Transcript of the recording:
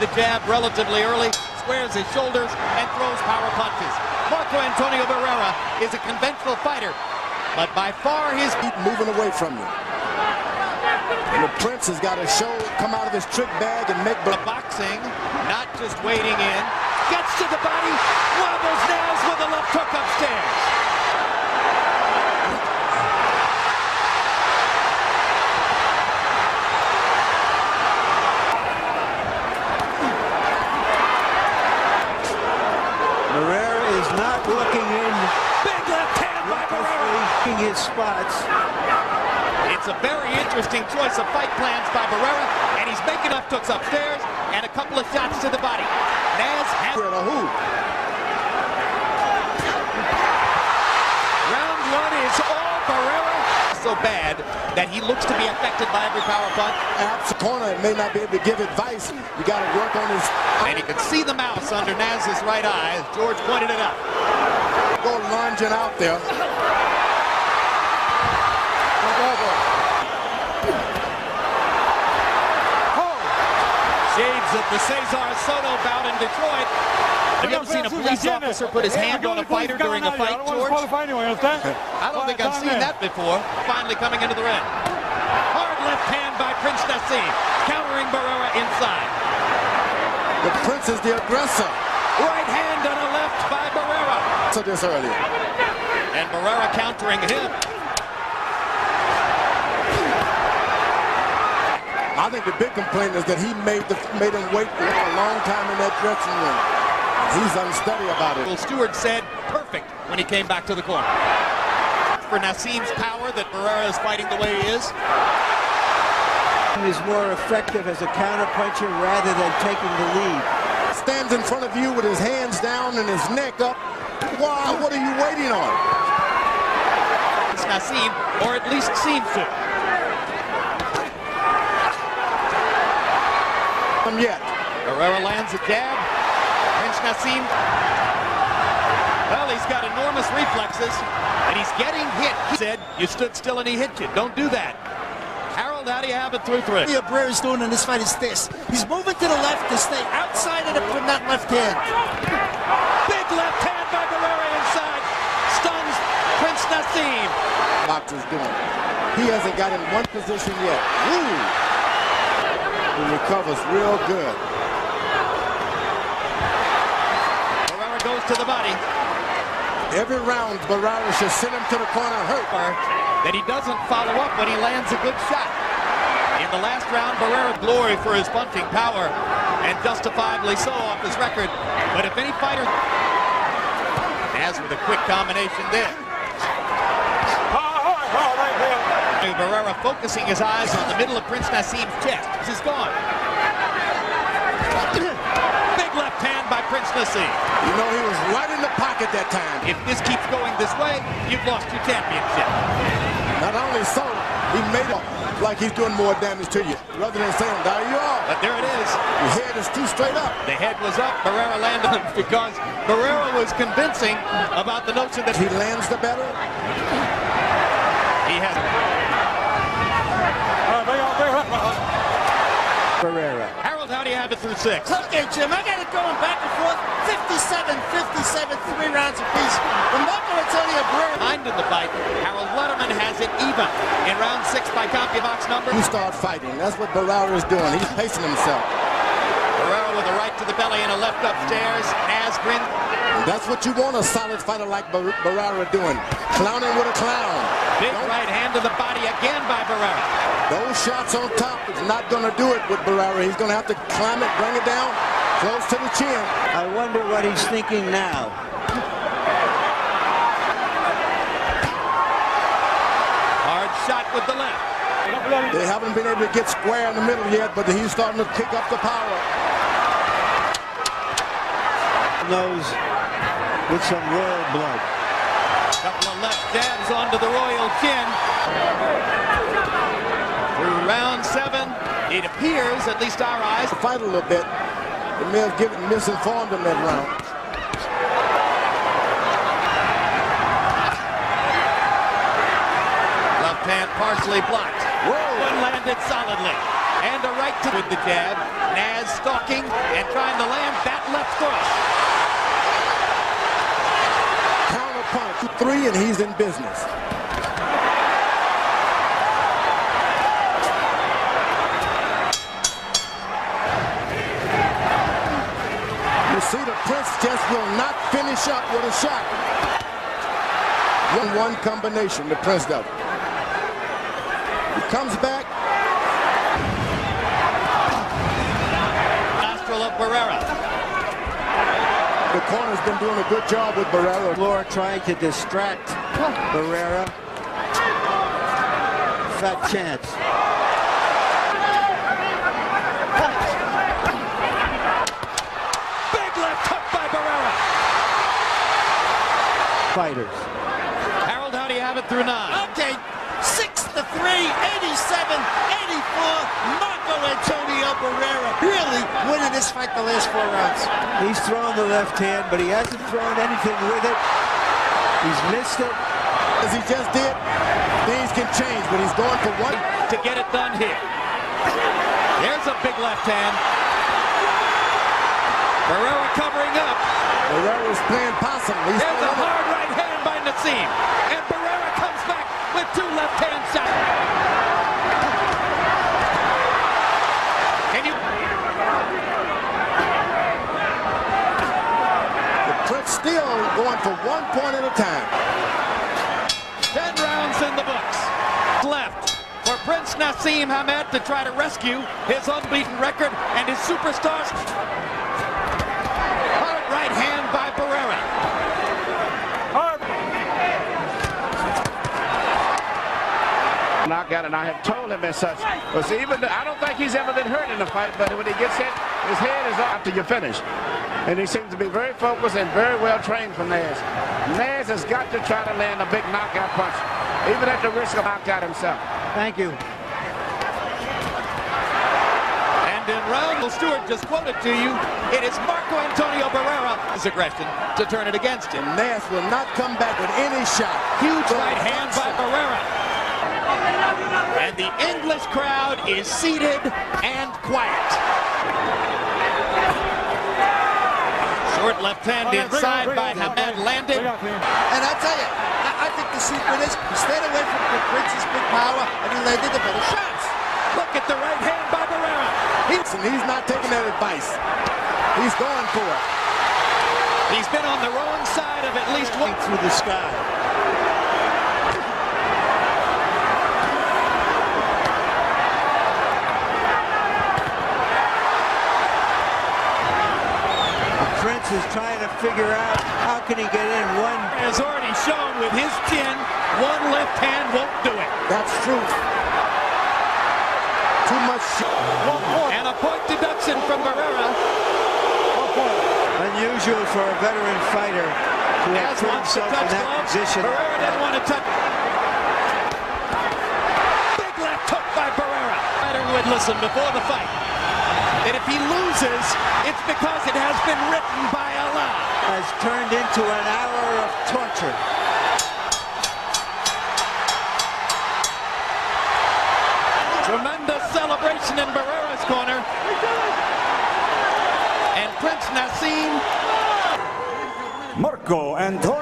the jab relatively early, squares his shoulders, and throws power punches. Marco Antonio Barrera is a conventional fighter, but by far his... Moving away from you. And the Prince has got to come out of his trick bag and make... The boxing, not just waiting in, gets to the body, wobbles nails with a left hook upstairs. Barrera is not looking in. Big left hand by Barrera. His spots. It's a very interesting choice of fight plans by Barrera, and he's making left hooks upstairs and a couple of shots to the body. Naz has... Round one is all Barrera. So bad that he looks to be affected by every power punch. Perhaps the corner may not be able to give advice. You got to work on his... And he could see the mouse under Naz's right eye as George pointed it out. Go lunging out there. Shades of the Cesar Soto bout in Detroit. Have you ever seen a police officer put his hand on a fighter during a fight, George? I don't think I've seen that before. Finally coming into the ring. Hard left hand by Prince Naseem, countering Barrera inside. The Prince is the aggressor. Right hand and a left by Barrera. So this earlier. And Barrera countering him. I think the big complaint is that he made him wait a long time in that dressing room. He's unsteady about it. Well, Stewart said perfect when he came back to the corner. For Naseem's power that Barrera is fighting the way he is. He is more effective as a counterpuncher rather than taking the lead. Stands in front of you with his hands down and his neck up. Wow, what are you waiting on? It's Naseem, or at least seems to. Yet. Barrera lands a jab. Prince Naseem, well, he's got enormous reflexes, and he's getting hit. He said, you stood still and he hit you. Don't do that. Harold, how do you have it through three? What Barrera's doing in this fight is this. He's moving to the left to stay outside of that left hand. Big left hand by Barrera inside. Stuns Prince Naseem. Boxer's doing. He hasn't got in one position yet. Ooh. He recovers real good. Barrera goes to the body. Every round, Barrera should send him to the corner hurt. That he doesn't follow up when he lands a good shot. In the last round, Barrera glory for his punching power, and justifiably so off his record. But if any fighter... As with a quick combination there. Barrera focusing his eyes on the middle of Prince Naseem's chest. This is gone. Big left hand by Prince Naseem. You know, he was right in the pocket that time. If this keeps going this way, you've lost your championship. Not only so, he made it like he's doing more damage to you, rather than saying, there you are. But there it is. Your head is too straight up. The head was up. Barrera landed because Barrera was convincing about the notion that he lands the better. He has... Barrera. Harold, how do you have it through six? Okay, Jim, I got it going back and forth. 57, 3 rounds apiece. When Marco Antonio Barrera... Behind in the fight, Harold Letterman has it even in round 6 by CompuBox numbers. You start fighting. That's what Barrera is doing. He's pacing himself. Barrera with a right to the belly and a left upstairs. Naz grin. And that's what you want a solid fighter like Barrera doing. Clowning with a clown. Big right hand to the body again by Barrera. Those shots on top is not going to do it with Barrera. He's going to have to climb it, bring it down, close to the chin. I wonder what he's thinking now. Hard shot with the left. They haven't been able to get square in the middle yet, but he's starting to pick up the power. Nose with some royal blood. Couple of left jabs onto the royal chin. Through round 7, it appears, at least our eyes, fight a little bit. They may have given misinformed in that round. Left hand partially blocked. Whoa! One landed solidly. And a right to with the jab. Naz stalking and trying to land that left cross. Counter punch. 3 and he's in business. You see the Prince just will not finish up with a shot. 1-1 combination, the Prince does. He comes back. Nostril of Barrera. The corner's been doing a good job with Barrera. Floor trying to distract Barrera. Fat chance. Big left hook by Barrera. Fighters. Harold, how do you have it through 9? Okay, 6-3, 87-84. Marco Antonio Barrera really winning this fight the last 4 rounds. He's thrown the left hand, but he hasn't thrown anything with it. He's missed it. As he just did, things can change, but he's going for 1 to get it done here. There's a big left hand. Barrera covering up. Barrera's playing possum. He's There's a hard right hand by Naseem. And Barrera comes back with 2 left hand shots. Can you... The Prince still going for 1 point at a time. 10 rounds in the books. Left for Prince Naseem Hamed to try to rescue his unbeaten record and his superstars. Hard right hand by Barrera. Knockout, and I have told him as such. Because even I don't think he's ever been hurt in a fight, but when he gets hit, his head is up after you finish. And he seems to be very focused and very well trained from Naz. Naz has got to try to land a big knockout punch, even at the risk of knockout himself. Thank you. And in round, Stewart just quoted to you, it is Marco Antonio Barrera's aggression to turn it against him. Naz will not come back with any shot. Huge right hand by Barrera. And the English crowd is seated and quiet. Short left hand inside by Hamed landed. And I tell you, I think the secret is he stayed away from the Prince's big power and he landed the better shots. Look at the right hand by Barrera. He's not taking that advice. He's going for it. He's been on the wrong side of at least one. Through the sky. Prince is trying to figure out how can he get in one. Has already shown with his chin, one left hand won't do it. That's true. Too much. And a point deduction from Barrera. Unusual for a veteran fighter to have put himself in that position. Barrera didn't want to touch. Big left hook by Barrera. Fighter who had listened before the fight. And if he loses, it's because it has been written by Allah. Has turned into an hour of torture. Tremendous celebration in Barrera's corner. And Prince Naseem. Marco Antonio.